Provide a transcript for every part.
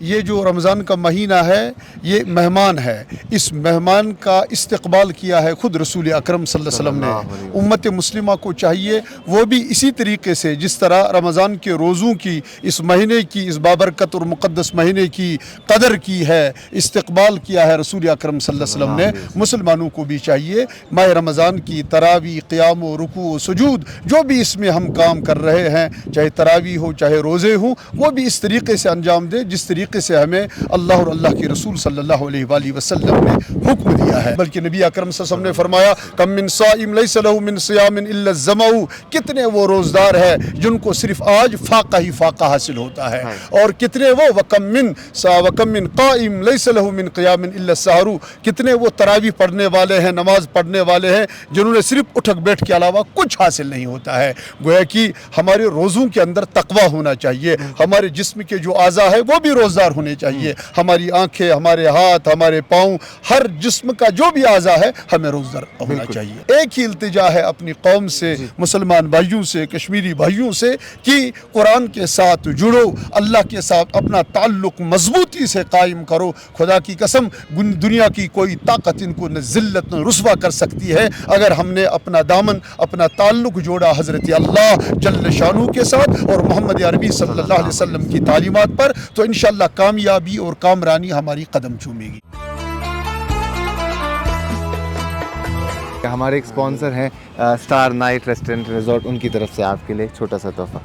یہ جو رمضان کا مہینہ ہے یہ مہمان ہے، اس مہمان کا استقبال کیا ہے خود رسول اکرم صلی اللہ علیہ وسلم نے۔ امت مسلمہ کو چاہیے وہ بھی اسی طریقے سے جس طرح رمضان کے روزوں کی اس مہینے کی اس بابرکت اور مقدس مہینے کی قدر کی ہے، استقبال کیا ہے رسول اکرم صلی اللہ علیہ وسلم نے، مسلمانوں کو بھی چاہیے ماہ رمضان کی تراویح، قیام و رکوع و سجود جو بھی اس میں ہم کام کر رہے ہیں، چاہے تراویح ہو چاہے روزے ہوں، وہ بھی اس طریقے سے انجام دے جس طریقے سے ہمیں اللہ اور اللہ کے رسول صلی اللہ علیہ وآلہ وسلم نے حکم دیا ہے۔ بلکہ نبی اکرم صلی اللہ علیہ وسلم نے فرمایا کم من صائم لیس لہ من صیام الا الظمأ، کتنے وہ روزدار ہیں جن کو صرف آج فاقہ ہی فاقہ حاصل ہوتا ہے، اور کتنے وہ وکم من قائم لیس لہ من قیام الا السحر، کتنے وہ تراویح پڑھنے والے ہیں، نماز پڑھنے والے ہیں جنہوں نے صرف اٹھک بیٹھ کے علاوہ کچھ حاصل نہیں ہوتا ہے۔ گویا کہ ہمارے روزوں کے اندر تقویٰ ہونا چاہیے، ہمارے جسم کے جو اعضاء ہیں وہ بھی روزدار ہونے چاہیے، ہماری آنکھیں، ہمارے ہاتھ، ہمارے پاؤں، ہر جسم کا جو بھی اعضاء ہے ہمیں روزدار ہونا چاہیے۔ ایک ہی التجا ہے اپنی قوم سے، مسلمان بھائیوں سے، کشمیری بھائیوں سے کہ قرآن کے ساتھ جڑو، اللہ کے ساتھ اپنا تعلق مضبوطی سے قائم کرو۔ خدا کی قسم دنیا کی کوئی طاقت ان کو نہ ذلت نہ رسوا کر سکتی ہے اگر ہم نے اپنا دامن، اپنا تعلق جوڑا حضرت اللہ جل شانہ کے ساتھ اور محمد عربی صلی اللہ علیہ وسلم کی تعلیمات پر، تو انشاءاللہ کامیابی اور کامرانی ہماری قدم چومے گی۔ ہمارے ایک اسپانسر ہیں اسٹار نائٹ ریسٹورنٹ ریزورٹ، ان کی طرف سے آپ کے لیے ایک چھوٹا سا تحفہ۔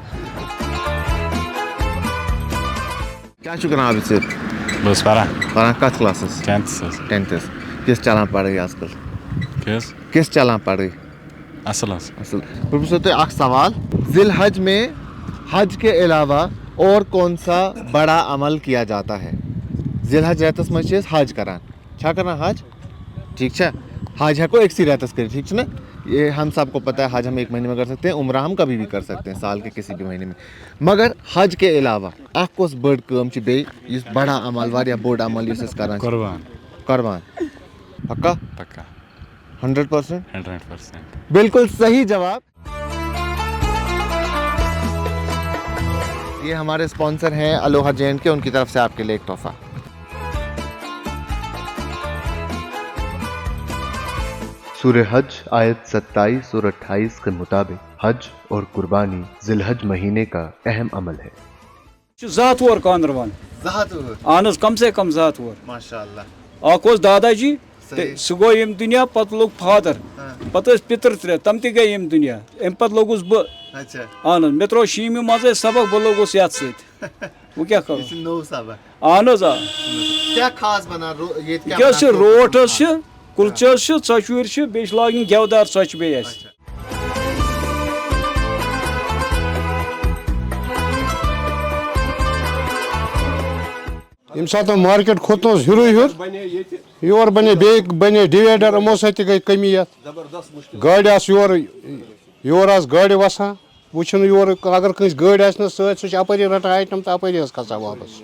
کیا شکر آپ سے؟ بس پارا کتھ کلاسس؟ 10th کس چلان پڑھائی آج کل؟ کس چلان پڑھائی؟ اصل پروفیسر تو ایک سوال، ذی الحج میں حج کے علاوہ اور کون سا بڑا عمل کیا جاتا ہے؟ ذی الحج ریتس مجھ حج کران چھا کران حج، ٹھیک ہے، حج ہے کو ایک سی ریتس کر، ٹھیک ہے نا، یہ ہم سب کو پتہ ہے حج ہم ایک مہینے میں کر سکتے ہیں، عمرہ ہم کبھی بھی کر سکتے ہیں سال کے کسی بھی مہینے میں، مگر حج کے علاوہ اخ کس بڑ کام چھ بے اس بڑا عمل واریاہ بوڑ عمل اس کران قربان پکا 100%؟ بالکل صحیح جواب۔ یہ ہمارے اسپانسر ہیں الوہا جین کے، ان کی طرف سے آپ کے لیے ایک تحفہ۔ سورہ حج آیت 27 اور 28 کے مطابق حج اور قربانی ذی الحج مہینے کا اہم عمل ہے۔ ذات وور کاندربان اہن حظ کم سے کم ذات وور ماشاءاللہ۔ اکھ اوس دادا جی سہ گو یم دنیا پتہ لوگ فادر پتہ ٲسۍ پتر ترٛےٚ تم تہِ گٔے یم دنیا، امہِ پتہٕ لوگُس بہٕ اہن حظ مےٚ ترٛوو شیٖمہِ منٛزے سبق بہٕ لوگُس یتھ سۭتۍ وۄنۍ کیٛاہ کرو اہن حظ آ کیٛاہ حظ چھِ روٹ حظ چھِ کُلچہٕ حظ چھِ ژۄچوٕرۍ چھِ بیٚیہِ چھِ لاگٕنۍ گٮ۪ودار ژۄچہِ بیٚیہِ اَسہِ۔ ییٚمہِ ساتہٕ مارکیٹ کھوٚت نہٕ حظ ہیوٚرُے ہیوٚر، یور بنے بیٚیہِ بنے ڈِوایڈر، یِمو سۭتۍ تہِ گٔے کٔمی یتھ، گاڑِ آسہٕ یور آسہٕ گاڑِ وسان، وۄنۍ چھُنہٕ یورٕ اگر کٲنٛسہِ گٲڑۍ آسہِ نہٕ سۭتۍ سُہ چھُ اپٲری رٹان آیٹم تہٕ اپٲری حظ کھسان واپس،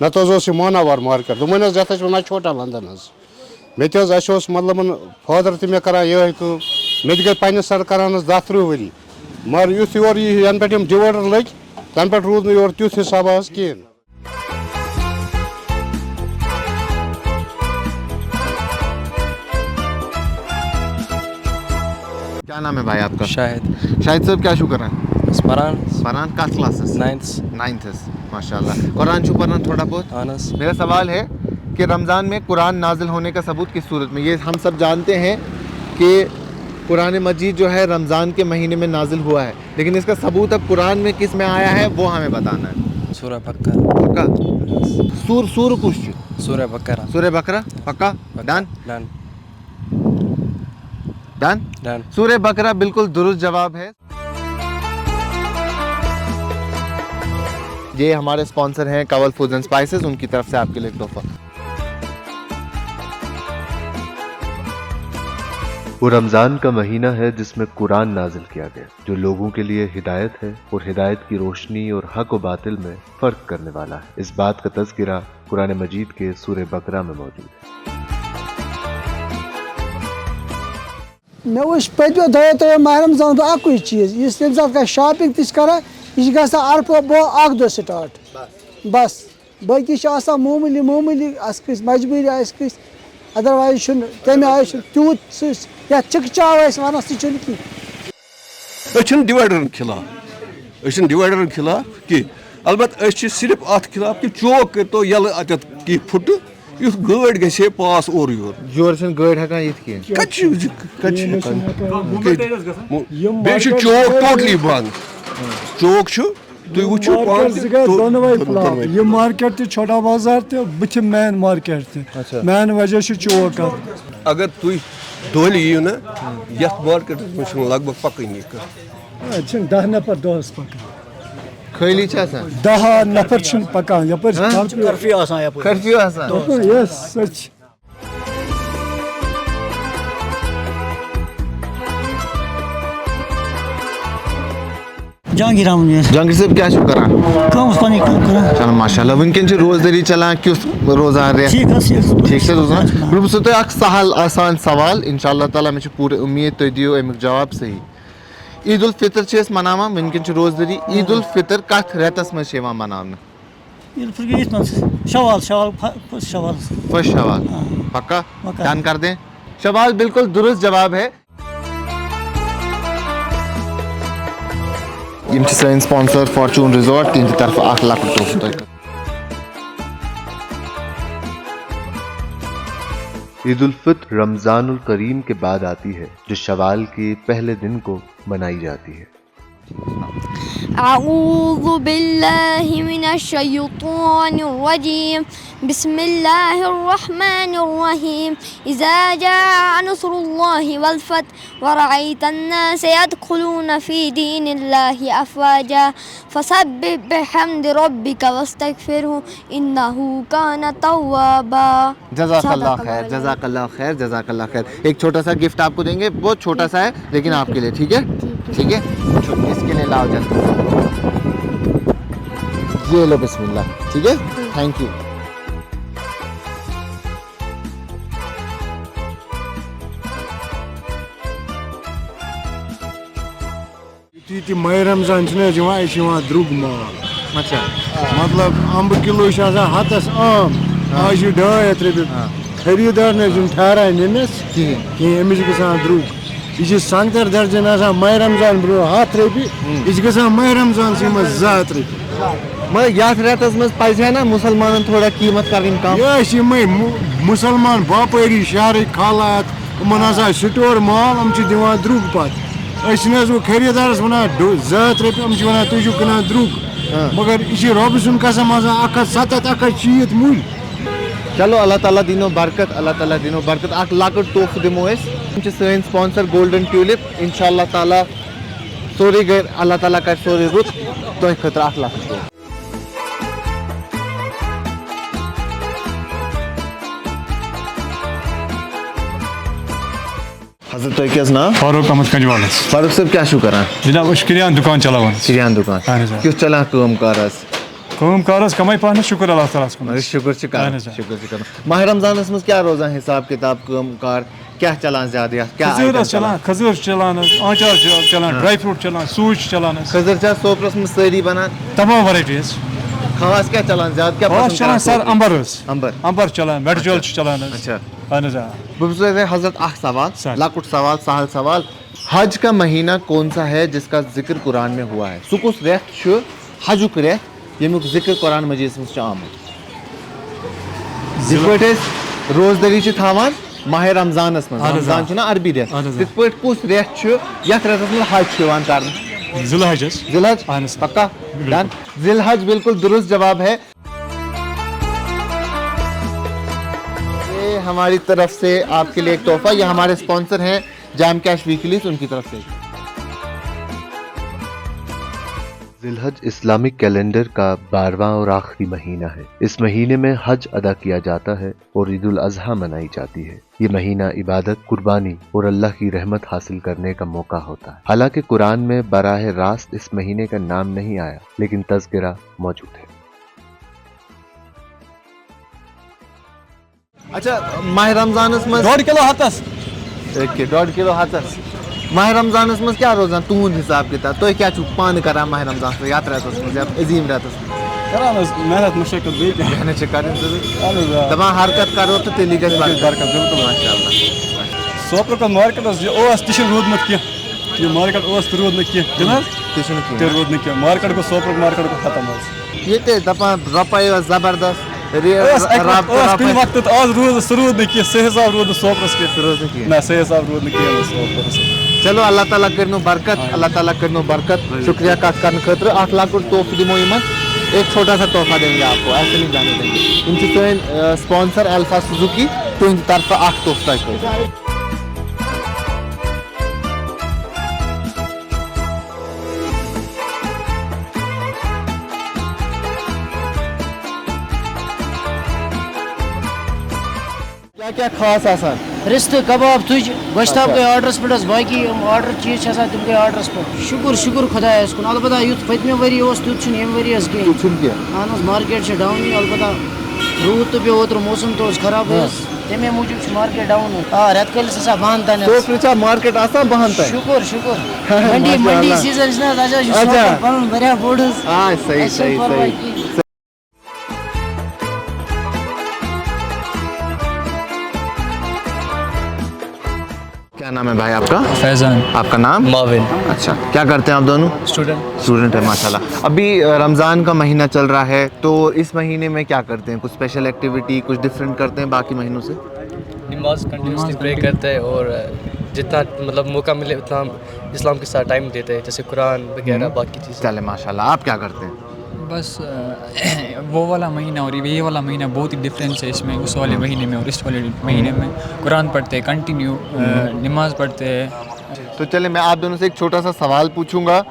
نتہٕ حظ اوس یہِ ماناوار مارکیٹ، دوٚپمَے حظ یتھ ٲسۍ وَنان چھوٹا لندن حظ۔ مےٚ تہِ حظ اَسہِ اوس مطلب فادر تہِ مےٚ کران یِہے کٲم، مےٚ تہِ گٔے پننہِ سر کران حظ 10-13 ؤری، مگر یُتھ یور یہِ ینہٕ پٮ۪ٹھ یِم ڈِوایڈر لٔگۍ تنہٕ پٮ۪ٹھ روٗد نہٕ یورٕ تیُتھ حسابا حظ کِہیٖنۍ۔ کیا نام ہے بھائی آپ کا؟ شاہد صاحب کیا شو کر رہے ہیں؟ پران کس کلاسز؟ 9th ماشاء اللہ۔ قرآن چھو پڑھنا تھوڑا بہت؟ میرا سوال ہے کہ رمضان میں قرآن نازل ہونے کا ثبوت کس صورت میں؟ یہ ہم سب جانتے ہیں کہ قرآن مجید جو ہے رمضان کے مہینے میں نازل ہوا ہے، لیکن اس کا ثبوت اب قرآن میں کس میں آیا ہے وہ ہمیں بتانا ہے۔ سورہ بقرہ پکا؟ سور کچھ سورہ بقرہ پکا؟ ڈن سورہ بقرہ بالکل درست جواب ہے۔ یہ ہمارے اسپانسر ہیں کول فوڈز اینڈ اسپائسز، ان کی طرف سے آپ کے لیے ایک تحفہ۔ وہ رمضان کا مہینہ ہے جس میں قرآن نازل کیا گیا، جو لوگوں کے لیے ہدایت ہے اور ہدایت کی روشنی اور حق و باطل میں فرق کرنے والا ہے۔ اس بات کا تذکرہ قرآن مجید کے سورہ بقرہ میں موجود ہے۔ مےٚ وٕچھ پٔتمیو دۄیو ترٛیو ماہ رمضان دۄہ اَکُے چیٖز، یُس تَمہِ ساتہٕ کانٛہہ شاپِنٛگ تہِ چھِ کَران یہِ چھِ گژھان عرفہٕ برونٛہہ 1 دۄہ سٹاٹ بس باقی چھِ آسان معموٗلی اَسہِ کٲنٛسہِ مجبوٗری آسہِ کٲنٛسہِ اَدروایز چھُنہٕ تَمہِ آیہِ چھُنہٕ تیوٗت سُہ یَتھ چِکہٕ چاو ٲسۍ وَنان سُہ چھُنہٕ کینٛہہ. أسۍ چھِنہٕ ڈِوایڈرن خِلاف کینٛہہ البتہ أسۍ چھِ صرف اَتھ خِلاف کہِ چوک کٔرۍتو یَلہٕ اَتٮ۪تھ کینٛہہ پھٕٹہٕ یُتھ گٲڑۍ گژھِ ہے پاس اورٕ یور. یورٕ چھِنہٕ گٲڑۍ ہٮ۪کان یِتھ کینٛہہ. کَتہِ چھِ ہٮ۪کان بیٚیہِ چھُ چوک ٹوٹلی بنٛد. چوک چھُ تُہۍ وٕچھِو دۄنوَے فٕلاپ یہِ مارکیٹ تہِ چھوٹا بازار تہِ بٕتھِ مین مارکیٹ تہِ مین وجہ چھُ چوک اَتھ. اگر تُہۍ دۄہلہِ یِیِو نہ یَتھ مارکیٹَس منٛز چھُنہٕ لگ بگ پَکٲنی کانٛہہ. چھِنہٕ 10 نفر دۄہَس پَکان خٲلی چھِ آسان 10 نفر چھِنہٕ پَکان یَپٲرۍ کرفیو آسان یَپٲرۍ. کرفیو آسان. یس سچ. جہانگیر احمد میر. جہانگیر صٲب کیٛاہ چھُو کران؟ کٲم پَنٕنۍ کٲم کران. چلو ماشاء اللہ وٕنکٮ۪ن چھِ روزدٲری چلان کیُتھ روزان رٮ۪تھ؟ ٹھیٖک حظ ٹھیٖک چھِ روزان. بہٕ پرٛژھو تۄہہِ اکھ سہل آسان سوال اِنشاء اللہ تعالیٰ مےٚ چھِ پوٗرٕ اُمید تُہۍ دِیِو امیُک جواب صحیح. عید الفطر چھِ أسۍ مناوان وٕنکٮ۪ن چھِ روزدٲری. عید الفطر کتھ رٮ۪تس منٛز چھِ یِوان مناونہٕ؟ فسٹ شوال. پکا ڈن کر دیں. شوال بالکل درست جواب ہے. یم چھِ سٲنۍ سپانسر فارچوٗن رِزاٹ تِہنٛدِ طرفہٕ اکھ لۄکُٹ تحفہٕ تۄہہِ. عید الفطر رمضان الکریم کے بعد آتی ہے جو شوال کے پہلے دن کو منائی جاتی ہے. اعوذ باللہ من الشیطان الرجیم بسم اللہ الرحمن الرحیم اذا جاء نصر اللہ والفتح ورأیت الناس يدخلون فی دین اللہ افواجا فسبح بحمد ربک واستغفرہ انہ کان توابا. جزاک اللہ خیر جزاک اللہ خیر جزاک اللہ خیر. ایک چھوٹا سا گفٹ آپ کو دیں گے بہت چھوٹا سا ہے لیکن آپ کے لیے. ٹھیک ہے ٹھیک ہے اس کے لیے لاؤ جلدی. یہ لو بسم اللہ. ٹھیک ہے تھینک یو. یُتھُے ماہِ رمضان چھُنہٕ حظ یِوان یہِ چھُ یِوان درٛوگ مال. اچھا مطلب اَمبہٕ کِلوٗ چھِ آسان ہَتَس عام آز چھُ 200 رۄپیہِ. خٔریٖدار نہٕ حظ چھُنہٕ ٹھہران نِنَس کِہیٖنۍ أمِس چھِ گژھان درٛوگ. یہِ چھِ سنٛگتر درجن آسان ماہِ رمضان برٛونٛہہ 100 رۄپیہِ یہِ چھِ گژھان ماہِ رمضانسٕے منٛز 200 رۄپیہِ. مگر یتھ رٮ۪تس منٛز پزِ ہے نا مُسلمانن تھوڑا قیٖمت کرٕنۍ کم. یہِ ٲسۍ یِمے مُسلمان باپٲری شہرٕکۍ کھالات یِمن آسان سٹور مال یِم چھِ دِوان درٛوگ پتہٕ. أسۍ چھِنہٕ حظ وۄنۍ خٔریٖدارس ونان 200 رۄپیہِ یِم چھِ ونان تُہۍ چھِو کٕنان درٛوگ مگر یہِ چھِ رۄبہٕ سُنٛد قسم آسان 170 160 مُلۍ. چلو اللہ تعالیٰ دِنو برکت اللہ تعالیٰ دِنو برکت. اکھ لۄکُٹ تحفہٕ دِمو أسۍ. یِم چھِ سٲنۍ سپانسر گولڈن ٹیوٗلِپ. انشاء اللہ تعالیٰ سورُے گٔے اللہ تعالیٰ کرِ سورُے رُت تۄہہِ خٲطرٕ اکھ لۄکُٹ تحفہٕ. حضرت تۄہہِ کیٛاہ حظ ناو؟ فاروق احمد کنجوال. فاروق صٲب کیٛاہ چھُو کران؟ جناب أسۍ چھِ کِریان دُکان چلاوان. کِریان دُکان. کیُتھ چلان کٲم کار حظ؟ کٲم کار حظ کمٕے پہن شُکر اللہ تعالیٰ ہس کُن. شُکر چھِ کران شُکر چھِ کران. ماہِ رمضانس منٛز کیٛاہ روزان حساب کِتاب کٲم کار کیٛاہ چلان زیادٕ یتھ کیٛاہ؟ کھٔزٕر حظ چلان کھٔزٕر چھِ چلان حظ آنچار چھِ چلان ڈراے فرٛوٗٹ چلان سوٗجۍ چھِ چلان حظ. کھٔزٕر چھا سوپرس منٛز سٲری بنان؟ تمام ویرایٹی حظ. خاص کیٛاہ چلان زیادٕ کیٛاہ؟ خاص چلان سر امبر حظ. امبر چھِ چلان میڈجول چھِ چلان حظ. اچھا اہن حظ آ. بہٕ پرٛژھو تۄہہِ حضرت اکھ سوال لۄکُٹ سوال سہل سوال. حج کا مہینہ کون سا ہے جس کا ذکر قرآن میں ہوا ہے؟ سُہ کُس رٮ۪تھ چھُ حجُک رٮ۪تھ ییٚمیُک ذکر قرآن مجیدس منٛز چھُ آمُت؟ یِتھ پٲٹھۍ أسۍ روزدٲری چھِ تھاوان ماہِ رمضانس منٛز. رمضان چھُنہ عربی رٮ۪تھ تِتھ پٲٹھۍ کُس رٮ۪تھ چھُ یتھ رٮ۪تس منٛز حج چھُ یِوان کرنہٕ؟ ذی الحج حظ. ذی الحج پکا ڈن. ذی الحج بالکل درست جواب ہے. یہ ہماری طرف سے آپ کے لیے ایک تحفہ. یہ ہمارے اسپانسر ہیں جام کیش ویکلیز ان کی طرف سے. ذی الحج اسلامک کیلنڈر کا 12واں اور آخری مہینہ ہے. اس مہینے میں حج ادا کیا جاتا ہے اور عید الاضحیٰ منائی جاتی ہے. یہ مہینہ عبادت، قربانی اور اللہ کی رحمت حاصل کرنے کا موقع ہوتا ہے. حالانکہ قرآن میں براہ راست اس مہینے کا نام نہیں آیا لیکن تذکرہ موجود ہے. اچھا ماہِ رمضانس منٛز 1.5 کِلوٗ ہتس. 1.5 کِلوٗ ہتس. ماہِ رمضانس منٛز کیٛاہ روزان تُہُنٛد حساب کِتاب؟ تُہۍ کیٛاہ چھُو پانہٕ کران ماہِ رمضانس منٛز یتھ رٮ۪تس منٛز یتھ عظیٖم رٮ۪تس منٛز؟ کران محنت مشقت بیٚیہِ کیٛاہ محنت چھِ کَرٕنۍ ضروٗری اہن حظ آ دَپان حرکت کرو تہٕ تیٚلی گژھِ برکت برکت بِلکُل ماشاء اللہ سوپرُک مارکیٹس یہِ اوس تہِ چھُنہٕ روٗدمُت کینٛہہ یہِ مارکیٹ اوس تہِ روٗد نہٕ کینٛہہ چھُنہٕ حظ تہِ چھُنہٕ تہِ کِہیٖنۍ روٗد نہٕ کینٛہہ مارکیٹ گوٚو سوپرُک مارکیٹ گوٚو ختم حظ ییٚتہِ دَپان رۄپَے ٲس زبردست اوس کُنہِ وقتہٕ تہٕ آز روٗد سُہ روٗد نہٕ کینٛہہ صحیح حساب روٗد نہٕ سوپرس کینٛہہ نہ صحیح حساب روٗد نہٕ کینٛہہ سوپرس چلو اللہ تعالیٰ کٔرنو برکت اللہ تعالیٰ کٔرنو برکت شکریہ کَتھ کرنہٕ خٲطرٕ اکھ لۄکُٹ تحفہٕ دِمو یِمن ایک چھوٹا سا تحفہ دیں گے آپ کو ایسے نہیں جانے دیں گے یِم چھِ سٲنۍ سپانسر الفا سُزوٗکی تُہنٛدِ طرفہٕ اکھ تحفہٕ تۄہہِ خٲطرٕ کیا خاص آسان رستہٕ کباب تُج گۄشتاب گٔے آرڈرَس پٮ۪ٹھ حظ باقٕے یِم آرڈر چیٖز چھِ آسان تِم گٔے آرڈرَس پٮ۪ٹھ شُکُر شُکُر خۄدایَس کُن البتہ یُتھ پٔتمہِ ؤری اوس تیُتھ چھُنہٕ ییٚمہِ ؤری حظ کِہیٖنۍ اہن حظ مارکیٹ چھِ ڈاونٕے البتہ روٗد تہٕ پیوٚو اوترٕ موسم تہِ اوس خراب حظ تَمے موٗجوٗب چھُ مارکیٹ ڈاوُن حظ آ رٮ۪تہٕ کٲلِس آسان بہن تانۍ مارکیٹ آسان بہن تانۍ شُکُر شُکُر منڈی سیٖزن چھُنہٕ حظ اَسہِ حظ چھُ سوپور پَنُن واریاہ بوٚڑ حظ صحیح اَسہِ چھُنہٕ پرواے کِہیٖنۍ کیا نام ہے بھائی آپ کا فیضان آپ کا نام معاون اچھا کیا کرتے ہیں آپ دونوں اسٹوڈنٹ ہیں ماشاء اللہ ابھی رمضان کا مہینہ چل رہا ہے تو اس مہینے میں کیا کرتے ہیں کچھ اسپیشل ایکٹیویٹی کچھ ڈفرینٹ کرتے ہیں باقی مہینوں سے نماز کنٹینیوسلی پرے کرتے ہیں اور جتنا مطلب موقع ملے اتنا اسلام کے ساتھ ٹائم دیتے ہیں جیسے قرآن وغیرہ باقی چیزیں چلے ماشاء اللہ آپ کیا کرتے ہیں بس وہ والا مہینہ اور یہ والا مہینہ بہت ہی ڈفرینس ہے اس میں اس والے مہینے میں اور اس والے مہینے میں قرآن پڑھتے ہیں کنٹینیو نماز پڑھتے ہیں تو چلے میں آپ دونوں سے ایک چھوٹا سا سوال پوچھوں گا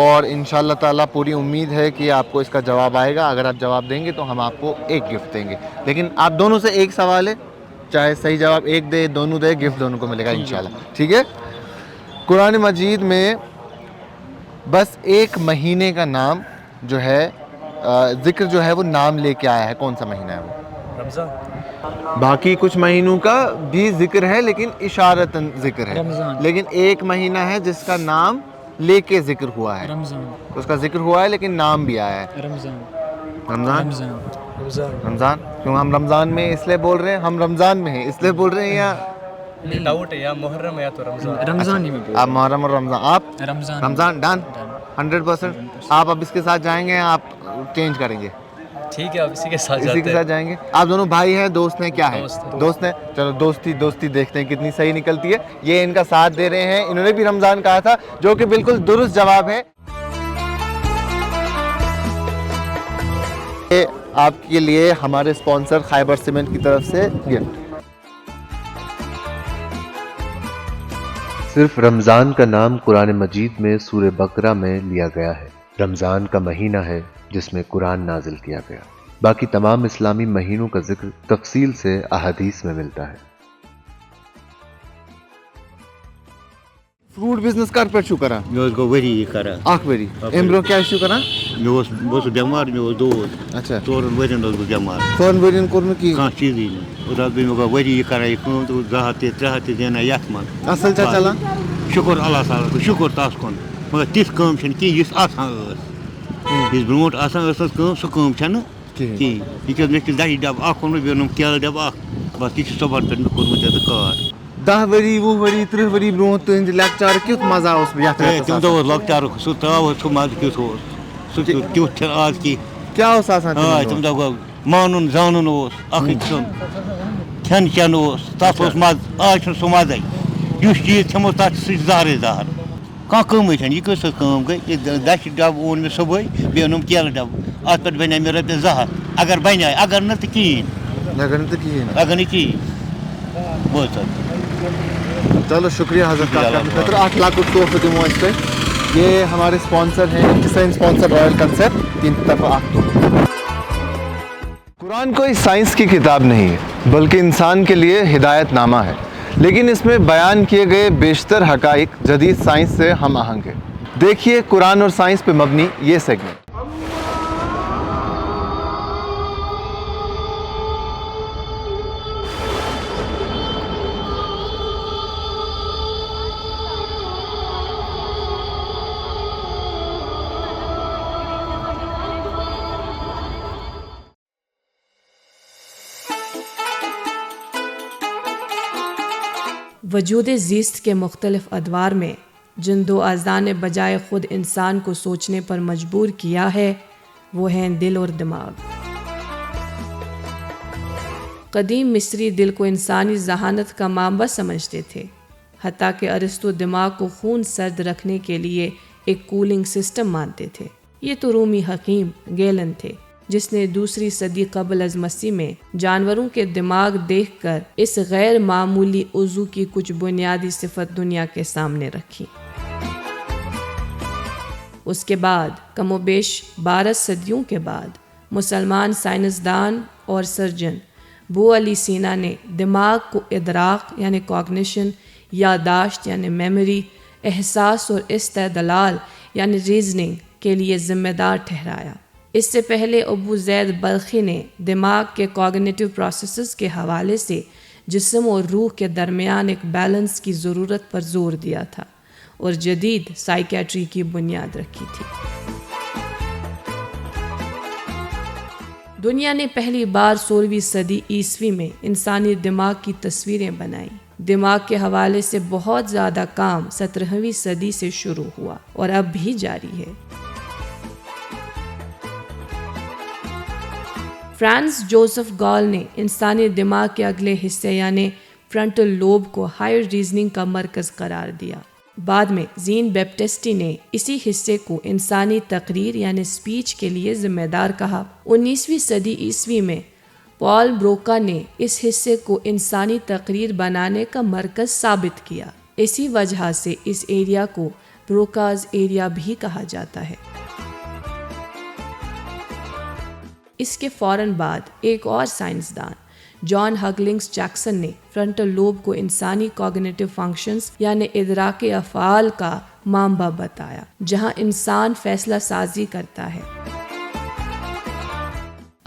اور ان شاء اللہ تعالیٰ پوری امید ہے کہ آپ کو اس کا جواب آئے گا اگر آپ جواب دیں گے تو ہم آپ کو ایک گفٹ دیں گے لیکن آپ دونوں سے ایک سوال ہے چاہے صحیح جواب ایک دے دونوں دے گفٹ دونوں کو ملے گا انشاءاللہ ٹھیک ہے قرآن مجید میں بس ایک مہینے کا نام جو ہے ذکر جو ہے وہ نام لے کے آیا ہے کون سا مہینہ ہے وہ رمضان باقی کچھ مہینوں کا بھی ذکر ہے لیکن اشارتاً ذکر ہے لیکن ایک مہینہ ہے جس کا نام لے کے ذکر ہوا ہے اس کا ذکر ہوا ہے لیکن نام بھی آیا ہے رمضان رمضان کیوں ہم رمضان میں اس لیے بول رہے ہیں ہم رمضان میں ہیں اس لیے بول رہے ہیں یا ڈاؤٹ ہے یا محرم ہے یا تو رمضان ہی میں آپ محرم اور رمضان آپ رمضان ڈن 100% آپ اب اس کے ساتھ جائیں گے آپ چینج کریں گے ٹھیک ہے آپ اسی کے ساتھ جائیں گے آپ دونوں بھائی ہیں دوست ہیں کیا ہے دوست ہیں چلو دوستی دیکھتے ہیں کتنی صحیح نکلتی ہے یہ ان کا ساتھ دے رہے ہیں انہوں نے بھی رمضان کہا تھا جو کہ بالکل درست جواب ہے آپ کے لیے ہمارے اسپانسر خیبر سیمنٹ کی طرف سے گفٹ صرف رمضان کا نام قرآن مجید میں سورہ بقرہ میں لیا گیا ہے رمضان کا مہینہ ہے جس میں قرآن نازل کیا گیا باقی تمام اسلامی مہینوں کا ذکر تفصیل سے احادیث میں ملتا ہے فروٹ بزنس کر پہ کران ؤری کران اخ ؤری امہ برو کیا کران بہٕ اوسُس بٮ۪مار مےٚ اوس دود اچھا 4 ؤرین اوسُس بہٕ بٮ۪مار 4 ؤرین کوٚر نہٕ کِہیٖنۍ کانٛہہ چیٖزٕے نہٕ رۄپیہِ مےٚ گوٚو ؤری کران یہِ کٲم تہٕ 2 ہَتھ تہِ 3 ہَتھ تہِ زینان یَتھ منٛز اصل چھا چلان شُکُر اللہ تعالیٰ کُن شُکُر تَس کُن مگر تِژھ کٲم چھَنہٕ کِہیٖنۍ یُس آسان ٲس یُس برونٛٹھ آسان ٲس کٲم سۄ کٲم چھَنہٕ کِہیٖنۍ تِکیٛازِ مےٚ چھِ دَہہِ ڈَبہٕ اکھ اوٚنمُت بیٚیہِ اوٚنُم کیلہٕ ڈَبہٕ اکھ بس تہِ چھُ صُبحن پٮ۪ٹھ مےٚ کوٚرمُت ییٚتہِ کار 10 ؤری 20 ؤری 30 ؤری برونٛہہ تُہٕنٛدِ لٮ۪کچار کیُتھ مزٕ اوس تَمہِ دۄہ اوس لۄکچارُک سُہ تاو سُہ مزٕ کیُتھ اوس سُہ تیُتھ چھُنہٕ آز کینٛہہ کیٛاہ اوس آسان تَمہِ دۄہ گوٚو مانُن زانُن اوس اکھ أکۍ سُنٛد کھٮ۪ن چٮ۪ن اوس تَتھ اوس مزٕ آز چھُنہٕ سُہ مزَے یُس چیٖز کھٮ۪مو تَتھ چھُ سُہ چھُ زہرٕے زہر کانٛہہ کٲمٕے چھَنہٕ یہِ کۭژاہ کٲم گٔے یہِ دَچھِ ڈَبہٕ اوٚن مےٚ صُبحٲے بیٚیہِ اوٚنُم کیلہٕ ڈَبہٕ اَتھ پٮ۪ٹھ بَنے مےٚ رۄپیَس 2 ہَتھ اگر بَنے اگر نہٕ تہٕ کِہیٖنۍ اگر نہٕ کِہیٖنۍ بوز چلو شکریہ حضرت خٲطرٕ اکھ لۄکُٹ تحفہٕ دِمو أسۍ تۄہہِ یہ ہمارے اسپانسر ہیں سٲنۍ اسپانسر رائل کنسپٹ تین طرف اکھ تحفہٕ قرآن کوئی سائنس کی کتاب نہیں ہے بلکہ انسان کے لیے ہدایت نامہ ہے لیکن اس میں بیان کیے گئے بیشتر حقائق جدید سائنس سے ہم آہنگ ہیں دیکھیے قرآن اور سائنس پہ مبنی یہ سیگمنٹ وجود زیست کے مختلف ادوار میں جن دو اعضاء نے بجائے خود انسان کو سوچنے پر مجبور کیا ہے وہ ہیں دل اور دماغ۔ قدیم مصری دل کو انسانی ذہانت کا مانبع سمجھتے تھے، حتیٰ کہ ارسطو دماغ کو خون سرد رکھنے کے لیے ایک کولنگ سسٹم مانتے تھے۔ یہ تو رومی حکیم گیلن تھے جس نے 2 صدی قبل از مسیح میں جانوروں کے دماغ دیکھ کر اس غیر معمولی عضو کی کچھ بنیادی صفت دنیا کے سامنے رکھی۔ اس کے بعد کم و بیش 12 صدیوں کے بعد مسلمان سائنسدان اور سرجن ابو علی سینا نے دماغ کو ادراک یعنی کوگنیشن، یادداشت یعنی میموری، احساس اور استدلال یعنی ریزننگ کے لیے ذمہ دار ٹھہرایا۔ اس سے پہلے ابو زید بلخی نے دماغ کے کوگنیٹو پروسیسز کے حوالے سے جسم اور روح کے درمیان ایک بیلنس کی ضرورت پر زور دیا تھا اور جدید سائیکیٹری کی بنیاد رکھی تھی۔ دنیا نے پہلی بار 16ویں صدی عیسوی میں انسانی دماغ کی تصویریں بنائیں۔ دماغ کے حوالے سے بہت زیادہ کام 17ویں صدی سے شروع ہوا اور اب بھی جاری ہے۔ فرانس جوزف گال نے انسانی دماغ کے اگلے حصے یعنی فرنٹل لوب کو ہائر ریزننگ کا مرکز قرار دیا۔ بعد میں زین بیپٹسٹی نے اسی حصے کو انسانی تقریر یعنی سپیچ کے لیے ذمہ دار کہا۔ 19ویں صدی عیسوی میں پال بروکا نے اس حصے کو انسانی تقریر بنانے کا مرکز ثابت کیا۔ اسی وجہ سے اس ایریا کو بروکاز ایریا بھی کہا جاتا ہے۔ اس کے فوراً بعد ایک اور سائنسدان جان ہگلنگس جیکسن نے فرنٹل لوب کو انسانی کوگنیٹو فنکشنز یعنی ادراک افعال کا مانبع بتایا، جہاں انسان فیصلہ سازی کرتا ہے۔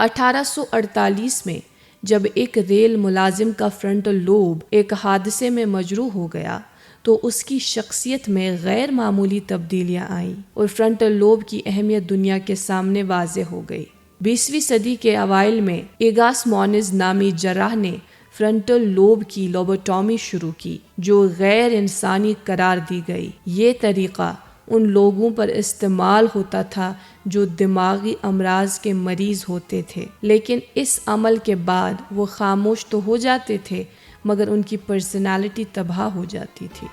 1848 میں جب ایک ریل ملازم کا فرنٹل لوب ایک حادثے میں مجروح ہو گیا تو اس کی شخصیت میں غیر معمولی تبدیلیاں آئیں اور فرنٹل لوب کی اہمیت دنیا کے سامنے واضح ہو گئی۔ 20ویں صدی کے اوائل میں ایگاس مونز نامی جراح نے فرنٹل لوب کی لوبوٹومی شروع کی جو غیر انسانی قرار دی گئی۔ یہ طریقہ ان لوگوں پر استعمال ہوتا تھا جو دماغی امراض کے مریض ہوتے تھے، لیکن اس عمل کے بعد وہ خاموش تو ہو جاتے تھے مگر ان کی پرسنالٹی تباہ ہو جاتی تھی۔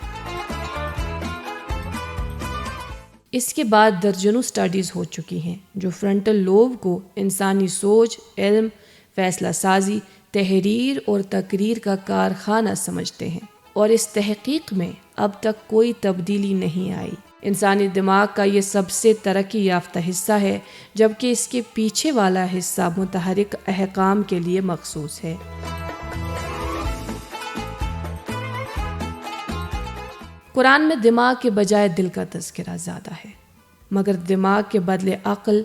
اس کے بعد درجنوں سٹڈیز ہو چکی ہیں جو فرنٹل لوب کو انسانی سوچ، علم، فیصلہ سازی، تحریر اور تقریر کا کارخانہ سمجھتے ہیں، اور اس تحقیق میں اب تک کوئی تبدیلی نہیں آئی۔ انسانی دماغ کا یہ سب سے ترقی یافتہ حصہ ہے، جبکہ اس کے پیچھے والا حصہ متحرک احکام کے لیے مخصوص ہے۔ قرآن میں دماغ کے بجائے دل کا تذکرہ زیادہ ہے، مگر دماغ کے بدلے عقل،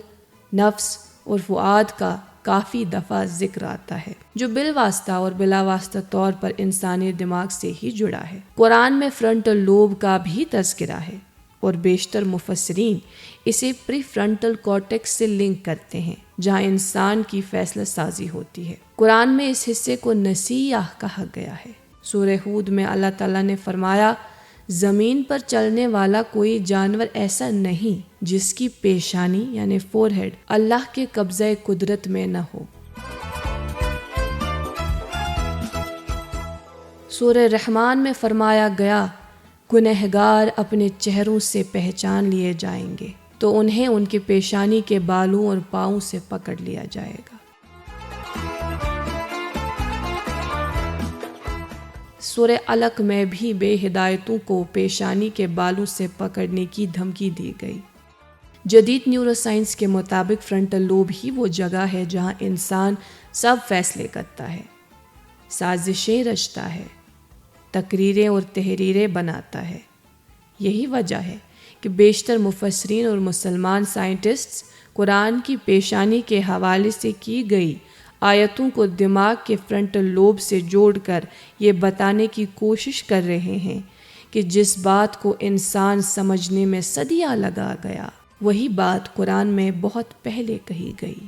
نفس اور فؤاد کا کافی دفعہ ذکر آتا ہے، جو بالواسطہ اور بلا واسطہ طور پر انسانی دماغ سے ہی جڑا ہے۔ قرآن میں فرنٹل لوب کا بھی تذکرہ ہے اور بیشتر مفسرین اسے پری فرنٹل کارٹیکس سے لنک کرتے ہیں، جہاں انسان کی فیصلہ سازی ہوتی ہے۔ قرآن میں اس حصے کو نسیہ کہا گیا ہے۔ سورہ ہود میں اللہ تعالیٰ نے فرمایا، زمین پر چلنے والا کوئی جانور ایسا نہیں جس کی پیشانی یعنی فور ہیڈ اللہ کے قبضہ قدرت میں نہ ہو۔ سورہ رحمان میں فرمایا گیا، گنہگار اپنے چہروں سے پہچان لیے جائیں گے تو انہیں ان کے پیشانی کے بالوں اور پاؤں سے پکڑ لیا جائے گا۔ سورہ علق میں بھی بے ہدایتوں کو پیشانی کے بالوں سے پکڑنے کی دھمکی دی گئی۔ جدید نیورو سائنس کے مطابق فرنٹل لوب ہی وہ جگہ ہے جہاں انسان سب فیصلے کرتا ہے، سازشیں رچتا ہے، تقریریں اور تحریریں بناتا ہے۔ یہی وجہ ہے کہ بیشتر مفسرین اور مسلمان سائنٹسٹس قرآن کی پیشانی کے حوالے سے کی گئی آیتوں کو دماغ کے فرنٹل لوب سے جوڑ کر یہ بتانے کی کوشش کر رہے ہیں کہ جس بات کو انسان سمجھنے میں صدیاں لگا گیا، وہی بات قرآن میں بہت پہلے کہی گئی۔